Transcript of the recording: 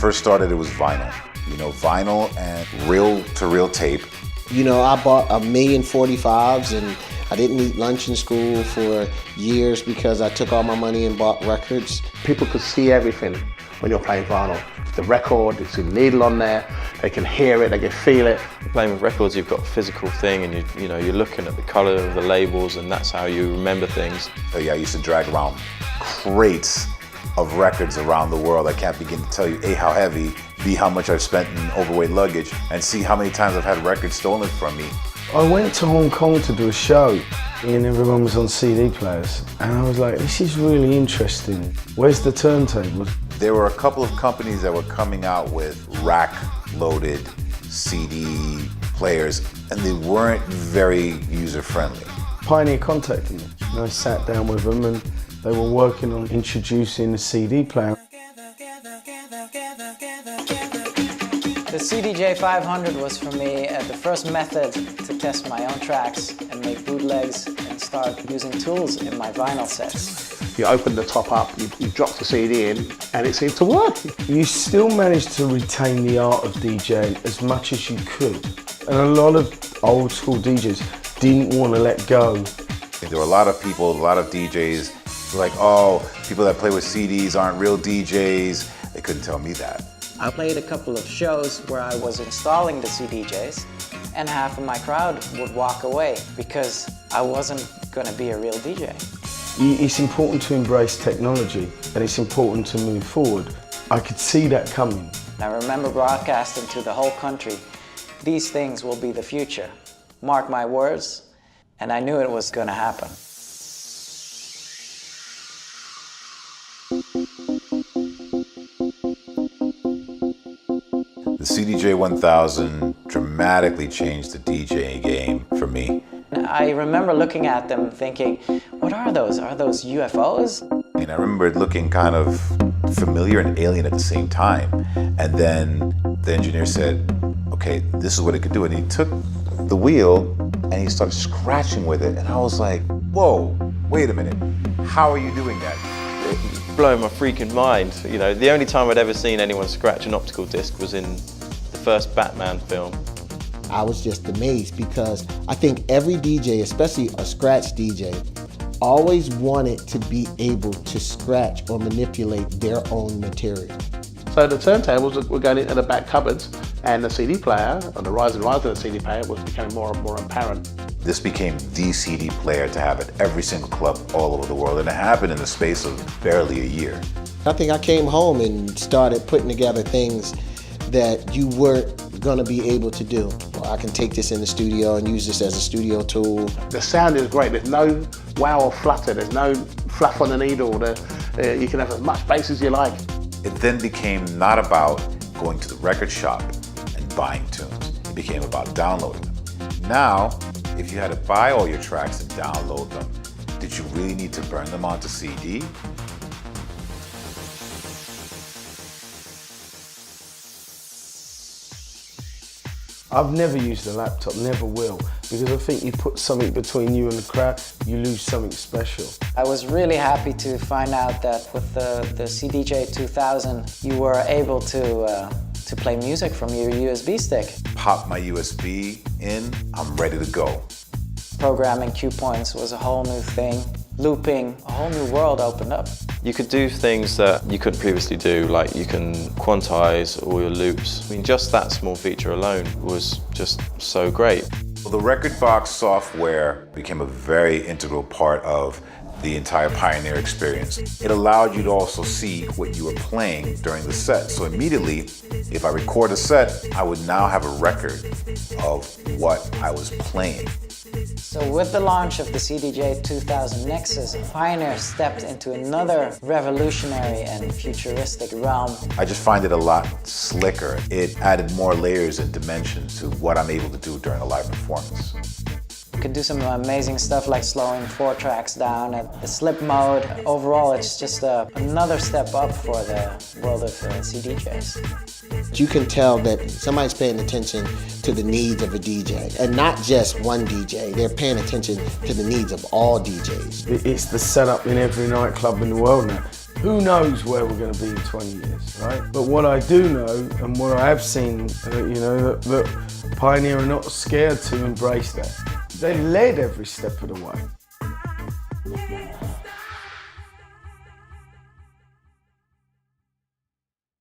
first started, it was vinyl. You know, vinyl and reel-to-reel tape. You know, I bought 1,045,000 and I didn't eat lunch in school for years because I took all my money and bought records. People could see everything when you're playing vinyl. The record, it's a needle on there, they can hear it, they can feel it. Playing with records, you've got a physical thing and you're looking at the colour of the labels and that's how you remember things. So yeah, I used to drag around crates of records around the world. I can't begin to tell you A, how heavy, B, how much I've spent in overweight luggage, and C, how many times I've had records stolen from me. I went to Hong Kong to do a show and everyone was on CD players and I was like, this is really interesting. Where's the turntable? There were a couple of companies that were coming out with rack-loaded CD players and they weren't very user-friendly. Pioneer contacted me and I sat down with them and they were working on introducing the CD player. The CDJ 500 was for me the first method to test my own tracks and make bootlegs and start using tools in my vinyl sets. You open the top up, you drop the CD in, and it seems to work. You still managed to retain the art of DJing as much as you could. And a lot of old school DJs didn't want to let go. There were a lot of people, a lot of DJs who were like, oh, people that play with CDs aren't real DJs. They couldn't tell me that. I played a couple of shows where I was installing the CDJs and half of my crowd would walk away because I wasn't going to be a real DJ. It's important to embrace technology and it's important to move forward. I could see that coming. I remember broadcasting to the whole country, these things will be the future. Mark my words, and I knew it was going to happen. The CDJ 1000 dramatically changed the DJing game for me. I remember looking at them thinking, what are those? Are those UFOs? I mean, I remember it looking kind of familiar and alien at the same time. And then the engineer said, okay, this is what it could do. And he took the wheel and he started scratching with it. And I was like, whoa, wait a minute. How are you doing that? It blew my freaking mind. You know, the only time I'd ever seen anyone scratch an optical disc was in the first Batman film. I was just amazed because I think every DJ, especially a scratch DJ, always wanted to be able to scratch or manipulate their own material. So the turntables were going into the back cupboards and the CD player, and the rise and rise of the CD player was becoming more and more apparent. This became the CD player to have at every single club all over the world, and it happened in the space of barely a year. I think I came home and started putting together things that you weren't going to be able to do. Well, I can take this in the studio and use this as a studio tool. The sound is great. There's no wow or flutter. There's no fluff on the needle. You can have as much bass as you like. It then became not about going to the record shop and buying tunes. It became about downloading them. Now, if you had to buy all your tracks and download them, did you really need to burn them onto CD? I've never used a laptop, never will, because I think you put something between you and the crowd, you lose something special. I was really happy to find out that with the CDJ 2000, you were able to play music from your USB stick. Pop my USB in, I'm ready to go. Programming cue points was a whole new thing. Looping, a whole new world opened up. You could do things that you couldn't previously do, like you can quantize all your loops. I mean, just that small feature alone was just so great. Well, the record box software became a very integral part of the entire Pioneer experience. It allowed you to also see what you were playing during the set. So immediately, if I record a set, I would now have a record of what I was playing. So with the launch of the CDJ 2000 Nexus, Pioneer stepped into another revolutionary and futuristic realm. I just find it a lot slicker. It added more layers and dimensions to what I'm able to do during a live performance. You can do some amazing stuff like slowing 4 tracks down at the slip mode. Overall, it's just another step up for the world of CDJs. You can tell that somebody's paying attention to the needs of a DJ, and not just one DJ. They're paying attention to the needs of all DJs. It's the setup in every nightclub in the world now. Who knows where we're going to be in 20 years, right? But what I do know, and what I have seen, that Pioneer are not scared to embrace that. They led every step of the way.